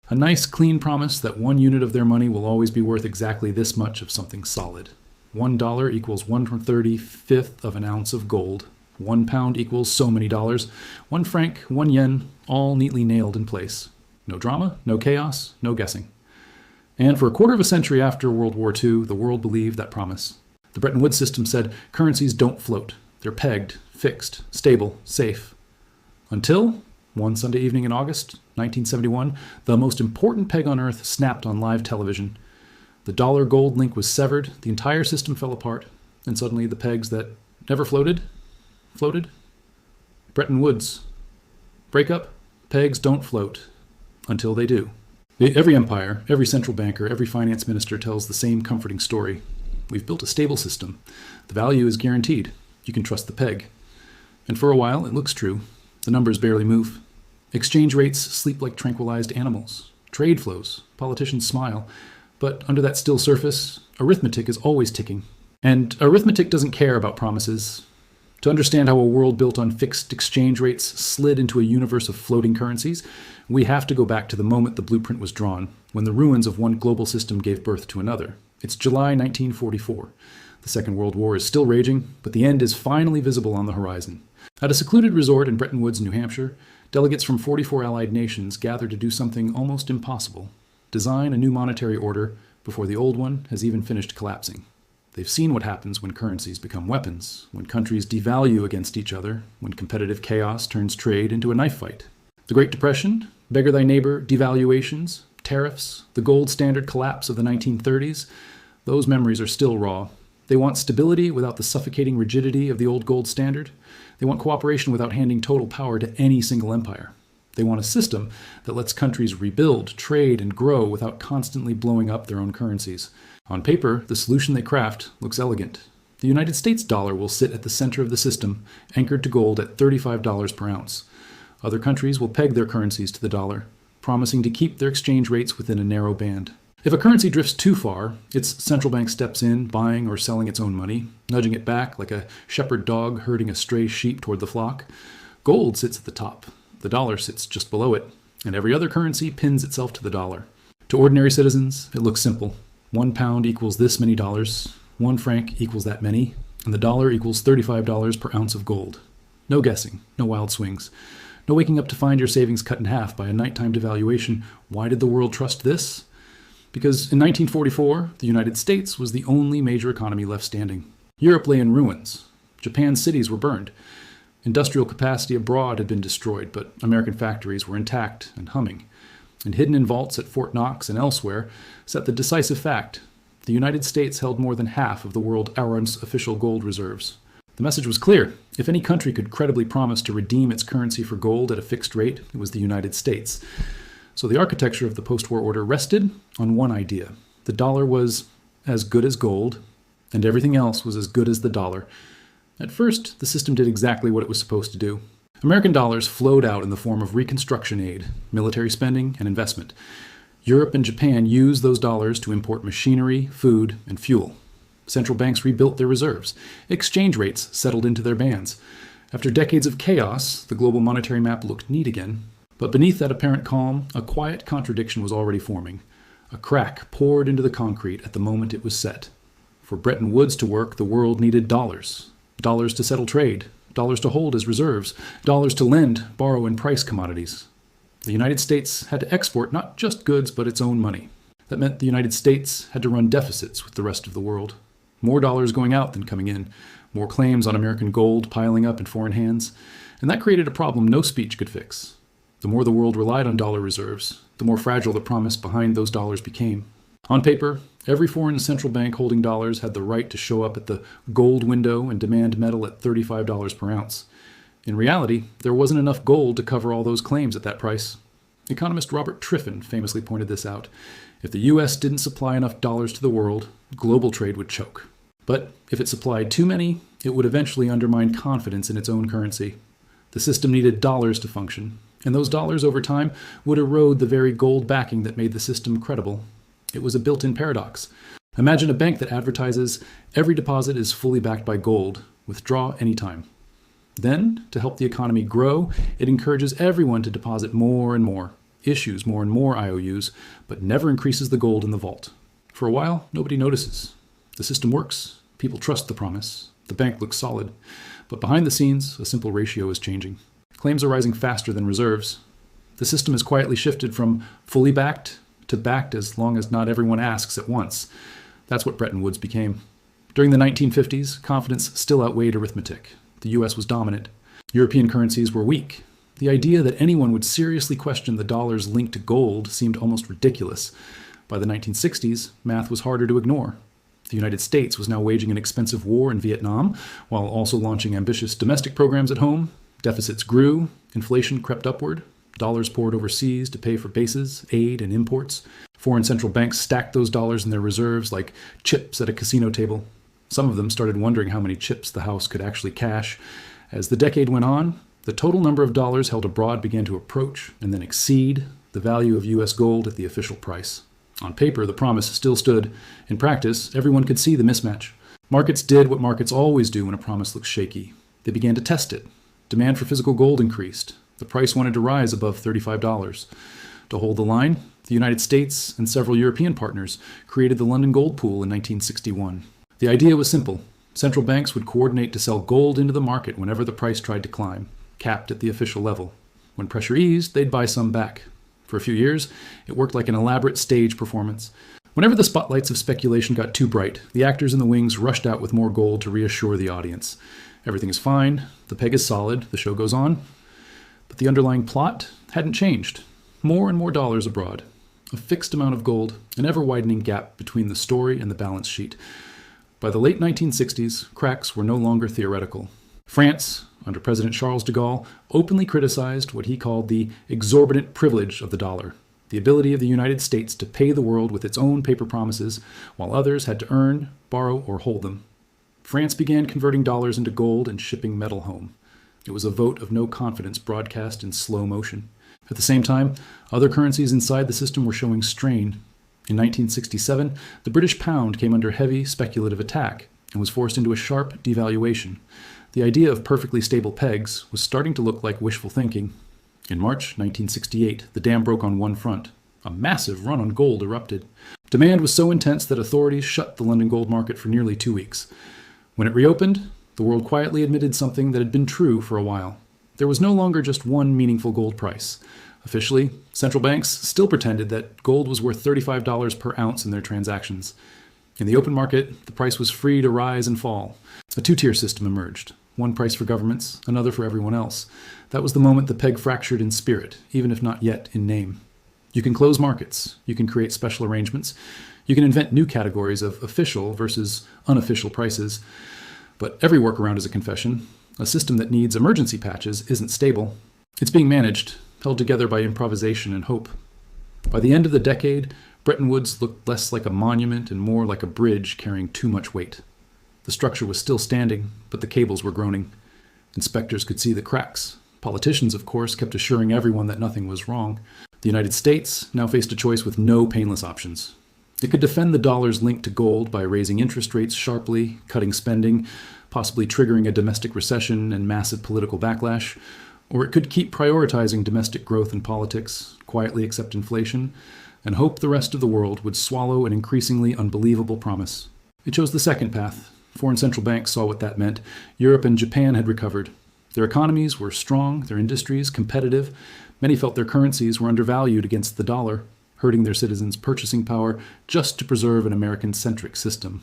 A nice, clean promise that 1 unit of their money will always be worth exactly this much of something solid. $1 equals 1/35th of an ounce of gold. 1 pound equals so many dollars. 1 franc, 1 yen, all neatly nailed in place. No drama, no chaos, no guessing. And for a quarter of a century after World War II, the world believed that promise. The Bretton Woods system said currencies don't float. They're pegged, fixed, stable, safe. Until one Sunday evening in August 1971, the most important peg on earth snapped on live television. The dollar-gold link was severed, the entire system fell apart, and suddenly the pegs that never floated. Bretton Woods. Breakup. Pegs don't float. Until they do. Every empire, every central banker, every finance minister tells the same comforting story. We've built a stable system. The value is guaranteed. You can trust the peg. And for a while, it looks true. The numbers barely move. Exchange rates sleep like tranquilized animals. Trade flows. Politicians smile. But under that still surface, arithmetic is always ticking. And arithmetic doesn't care about promises. To understand how a world built on fixed exchange rates slid into a universe of floating currencies, we have to go back to the moment the blueprint was drawn, when the ruins of one global system gave birth to another. It's July 1944. The Second World War is still raging, but the end is finally visible on the horizon. At a secluded resort in Bretton Woods, New Hampshire, delegates from 44 allied nations gather to do something almost impossible: design a new monetary order before the old one has even finished collapsing. They've seen what happens when currencies become weapons, when countries devalue against each other, when competitive chaos turns trade into a knife fight. The Great Depression, beggar thy neighbor devaluations, tariffs, the gold standard collapse of the 1930s, those memories are still raw. They want stability without the suffocating rigidity of the old gold standard. They want cooperation without handing total power to any single empire. They want a system that lets countries rebuild, trade, and grow without constantly blowing up their own currencies. On paper, the solution they craft looks elegant. The United States dollar will sit at the center of the system, anchored to gold at $35 per ounce. Other countries will peg their currencies to the dollar, promising to keep their exchange rates within a narrow band. If a currency drifts too far, its central bank steps in, buying or selling its own money, nudging it back like a shepherd dog herding a stray sheep toward the flock. Gold sits at the top. The dollar sits just below it, and every other currency pins itself to the dollar. To ordinary citizens, it looks simple. 1 pound equals this many dollars, 1 franc equals that many, and the dollar equals $35 per ounce of gold. No guessing, no wild swings. No waking up to find your savings cut in half by a nighttime devaluation. Why did the world trust this? Because in 1944, the United States was the only major economy left standing. Europe lay in ruins. Japan's cities were burned. Industrial capacity abroad had been destroyed, but American factories were intact and humming. And hidden in vaults at Fort Knox and elsewhere sat the decisive fact: the United States held more than half of the world's official gold reserves. The message was clear. If any country could credibly promise to redeem its currency for gold at a fixed rate, it was the United States. So the architecture of the post-war order rested on one idea. The dollar was as good as gold, and everything else was as good as the dollar. At first, the system did exactly what it was supposed to do. American dollars flowed out in the form of reconstruction aid, military spending, and investment. Europe and Japan used those dollars to import machinery, food, and fuel. Central banks rebuilt their reserves. Exchange rates settled into their bands. After decades of chaos, the global monetary map looked neat again. But beneath that apparent calm, a quiet contradiction was already forming. A crack poured into the concrete at the moment it was set. For Bretton Woods to work, the world needed dollars. Dollars to settle trade. Dollars to hold as reserves. Dollars to lend, borrow, and price commodities. The United States had to export not just goods, but its own money. That meant the United States had to run deficits with the rest of the world. More dollars going out than coming in. More claims on American gold piling up in foreign hands. And that created a problem no speech could fix. The more the world relied on dollar reserves, the more fragile the promise behind those dollars became. On paper, every foreign central bank holding dollars had the right to show up at the gold window and demand metal at $35 per ounce. In reality, there wasn't enough gold to cover all those claims at that price. Economist Robert Triffin famously pointed this out. If the U.S. didn't supply enough dollars to the world, global trade would choke. But if it supplied too many, it would eventually undermine confidence in its own currency. The system needed dollars to function, and those dollars over time would erode the very gold backing that made the system credible. It was a built-in paradox. Imagine a bank that advertises every deposit is fully backed by gold, withdraw anytime. Then, to help the economy grow, it encourages everyone to deposit more and more, issues more and more IOUs, but never increases the gold in the vault. For a while, nobody notices. The system works. People trust the promise. The bank looks solid. But behind the scenes, a simple ratio is changing. Claims are rising faster than reserves. The system has quietly shifted from fully backed to backed as long as not everyone asks at once. That's what Bretton Woods became. During the 1950s, confidence still outweighed arithmetic. The US was dominant. European currencies were weak. The idea that anyone would seriously question the dollar's link to gold seemed almost ridiculous. By the 1960s, math was harder to ignore. The United States was now waging an expensive war in Vietnam, while also launching ambitious domestic programs at home. Deficits grew, inflation crept upward, dollars poured overseas to pay for bases, aid, and imports. Foreign central banks stacked those dollars in their reserves like chips at a casino table. Some of them started wondering how many chips the house could actually cash. As the decade went on, the total number of dollars held abroad began to approach and then exceed the value of U.S. gold at the official price. On paper, the promise still stood. In practice, everyone could see the mismatch. Markets did what markets always do when a promise looks shaky. They began to test it. Demand for physical gold increased. The price wanted to rise above $35. To hold the line, the United States and several European partners created the London Gold Pool in 1961. The idea was simple. Central banks would coordinate to sell gold into the market whenever the price tried to climb, capped at the official level. When pressure eased, they'd buy some back. For a few years, it worked like an elaborate stage performance. Whenever the spotlights of speculation got too bright, the actors in the wings rushed out with more gold to reassure the audience. Everything is fine, the peg is solid, the show goes on. But the underlying plot hadn't changed. More and more dollars abroad. A fixed amount of gold, an ever-widening gap between the story and the balance sheet. By the late 1960s, cracks were no longer theoretical. France, under President Charles de Gaulle, openly criticized what he called the exorbitant privilege of the dollar, the ability of the United States to pay the world with its own paper promises, while others had to earn, borrow, or hold them. France began converting dollars into gold and shipping metal home. It was a vote of no confidence broadcast in slow motion. At the same time, other currencies inside the system were showing strain. In 1967, the British pound came under heavy speculative attack and was forced into a sharp devaluation. The idea of perfectly stable pegs was starting to look like wishful thinking. In March 1968, the dam broke on one front. A massive run on gold erupted. Demand was so intense that authorities shut the London gold market for nearly 2 weeks. When it reopened, the world quietly admitted something that had been true for a while. There was no longer just one meaningful gold price. Officially, central banks still pretended that gold was worth $35 per ounce in their transactions. In the open market, the price was free to rise and fall. A two-tier system emerged. One price for governments, another for everyone else. That was the moment the peg fractured in spirit, even if not yet in name. You can close markets. You can create special arrangements. You can invent new categories of official versus unofficial prices. But every workaround is a confession. A system that needs emergency patches isn't stable. It's being managed, held together by improvisation and hope. By the end of the decade, Bretton Woods looked less like a monument and more like a bridge carrying too much weight. The structure was still standing, but the cables were groaning. Inspectors could see the cracks. Politicians, of course, kept assuring everyone that nothing was wrong. The United States now faced a choice with no painless options. It could defend the dollar's link to gold by raising interest rates sharply, cutting spending, possibly triggering a domestic recession and massive political backlash, or it could keep prioritizing domestic growth and politics, quietly accept inflation, and hope the rest of the world would swallow an increasingly unbelievable promise. It chose the second path. Foreign central banks saw what that meant. Europe and Japan had recovered. Their economies were strong, their industries competitive. Many felt their currencies were undervalued against the dollar, hurting their citizens' purchasing power just to preserve an American-centric system.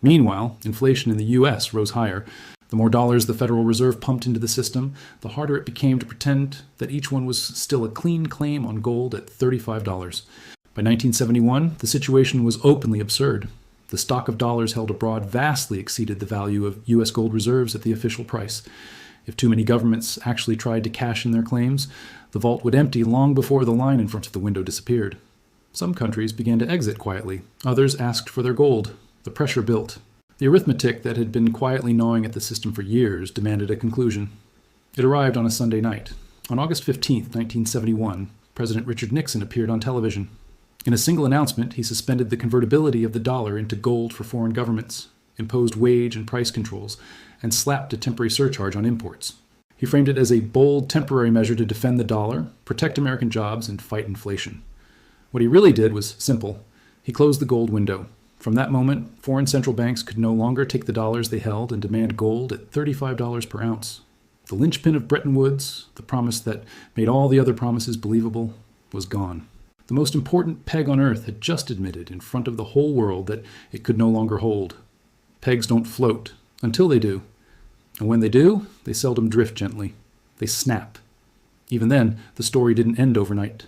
Meanwhile, inflation in the U.S. rose higher. The more dollars the Federal Reserve pumped into the system, the harder it became to pretend that each one was still a clean claim on gold at $35. By 1971, the situation was openly absurd. The stock of dollars held abroad vastly exceeded the value of U.S. gold reserves at the official price. If too many governments actually tried to cash in their claims, the vault would empty long before the line in front of the window disappeared. Some countries began to exit quietly. Others asked for their gold. The pressure built. The arithmetic that had been quietly gnawing at the system for years demanded a conclusion. It arrived on a Sunday night. On August 15, 1971, President Richard Nixon appeared on television. In a single announcement, he suspended the convertibility of the dollar into gold for foreign governments, imposed wage and price controls, and slapped a temporary surcharge on imports. He framed it as a bold, temporary measure to defend the dollar, protect American jobs, and fight inflation. What he really did was simple. He closed the gold window. From that moment, foreign central banks could no longer take the dollars they held and demand gold at $35 per ounce. The linchpin of Bretton Woods, the promise that made all the other promises believable, was gone. The most important peg on earth had just admitted in front of the whole world that it could no longer hold. Pegs don't float, until they do. And when they do, they seldom drift gently. They snap. Even then, the story didn't end overnight.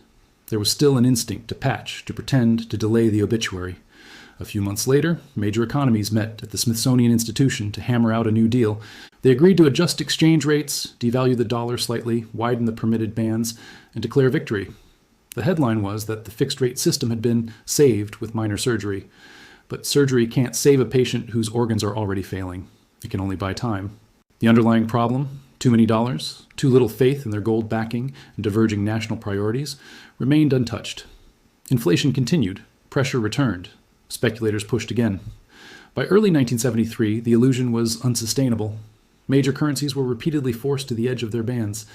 There was still an instinct to patch, to pretend, to delay the obituary. A few months later, major economies met at the Smithsonian Institution to hammer out a new deal. They agreed to adjust exchange rates, devalue the dollar slightly, widen the permitted bands, and declare victory. The headline was that the fixed-rate system had been saved with minor surgery. But surgery can't save a patient whose organs are already failing. It can only buy time. The underlying problem, too many dollars, too little faith in their gold backing, and diverging national priorities, remained untouched. Inflation continued. Pressure returned. Speculators pushed again. By early 1973, the illusion was unsustainable. Major currencies were repeatedly forced to the edge of their bands.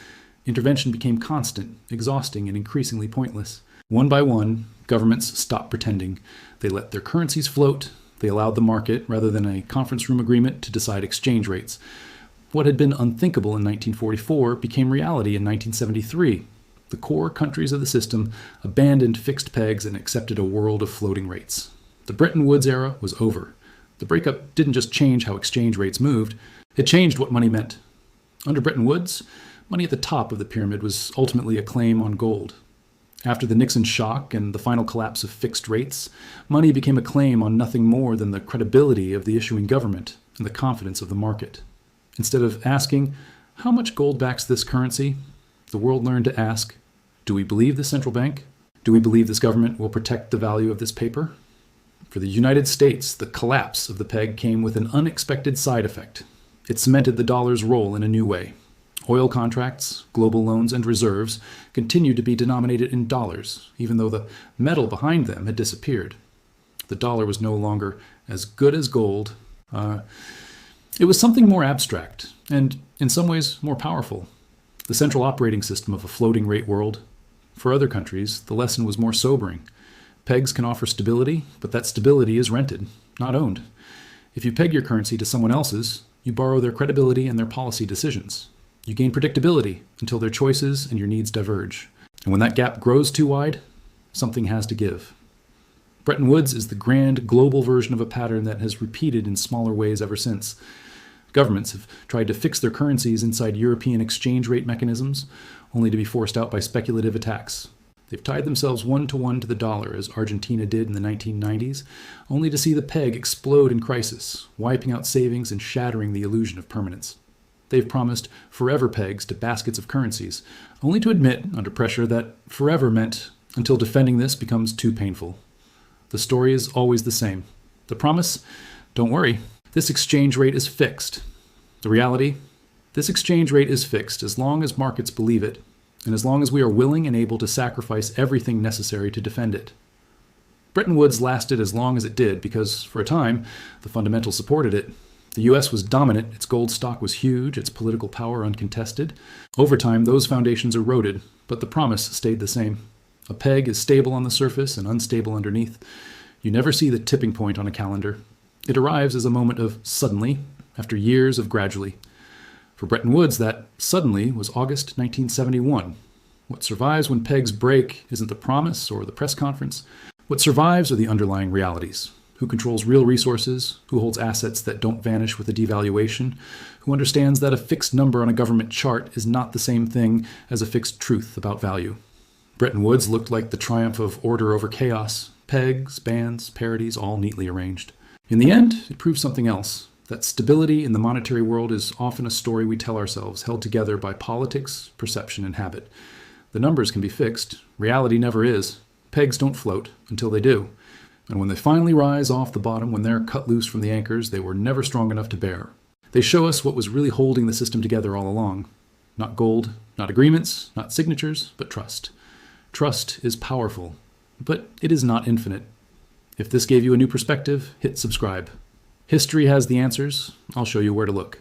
Intervention became constant, exhausting, and increasingly pointless. One by one, governments stopped pretending. They let their currencies float. They allowed the market, rather than a conference room agreement, to decide exchange rates. What had been unthinkable in 1944 became reality in 1973. The core countries of the system abandoned fixed pegs and accepted a world of floating rates. The Bretton Woods era was over. The breakup didn't just change how exchange rates moved, it changed what money meant. Under Bretton Woods, money at the top of the pyramid was ultimately a claim on gold. After the Nixon shock and the final collapse of fixed rates, money became a claim on nothing more than the credibility of the issuing government and the confidence of the market. Instead of asking, how much gold backs this currency? The world learned to ask, do we believe this central bank? Do we believe this government will protect the value of this paper? For the United States, the collapse of the peg came with an unexpected side effect. It cemented the dollar's role in a new way. Oil contracts, global loans, and reserves continued to be denominated in dollars, even though the metal behind them had disappeared. The dollar was no longer as good as gold. It was something more abstract, and in some ways more powerful. The central operating system of a floating rate world. For other countries, the lesson was more sobering. Pegs can offer stability, but that stability is rented, not owned. If you peg your currency to someone else's, you borrow their credibility and their policy decisions. You gain predictability until their choices and your needs diverge. And when that gap grows too wide, something has to give. Bretton Woods is the grand global version of a pattern that has repeated in smaller ways ever since. Governments have tried to fix their currencies inside European exchange rate mechanisms, only to be forced out by speculative attacks. They've tied themselves one-to-one to the dollar, as Argentina did in the 1990s, only to see the peg explode in crisis, wiping out savings and shattering the illusion of permanence. They've promised forever pegs to baskets of currencies, only to admit, under pressure, that forever meant until defending this becomes too painful. The story is always the same. The promise? Don't worry, this exchange rate is fixed. The reality? This exchange rate is fixed as long as markets believe it, and as long as we are willing and able to sacrifice everything necessary to defend it. Bretton Woods lasted as long as it did because, for a time, the fundamentals supported it. The U.S. was dominant, its gold stock was huge, its political power uncontested. Over time, those foundations eroded, but the promise stayed the same. A peg is stable on the surface and unstable underneath. You never see the tipping point on a calendar. It arrives as a moment of suddenly, after years of gradually. For Bretton Woods, that suddenly was August 1971. What survives when pegs break isn't the promise or the press conference. What survives are the underlying realities. Who controls real resources, who holds assets that don't vanish with a devaluation, who understands that a fixed number on a government chart is not the same thing as a fixed truth about value. Bretton Woods looked like the triumph of order over chaos, pegs, bands, parities, all neatly arranged. In the end, it proved something else, that stability in the monetary world is often a story we tell ourselves, held together by politics, perception, and habit. The numbers can be fixed, reality never is. Pegs don't float until they do. And when they finally rise off the bottom, when they're cut loose from the anchors they were never strong enough to bear. They show us what was really holding the system together all along. Not gold, not agreements, not signatures, but trust. Trust is powerful, but it is not infinite. If this gave you a new perspective, hit subscribe. History has the answers. I'll show you where to look.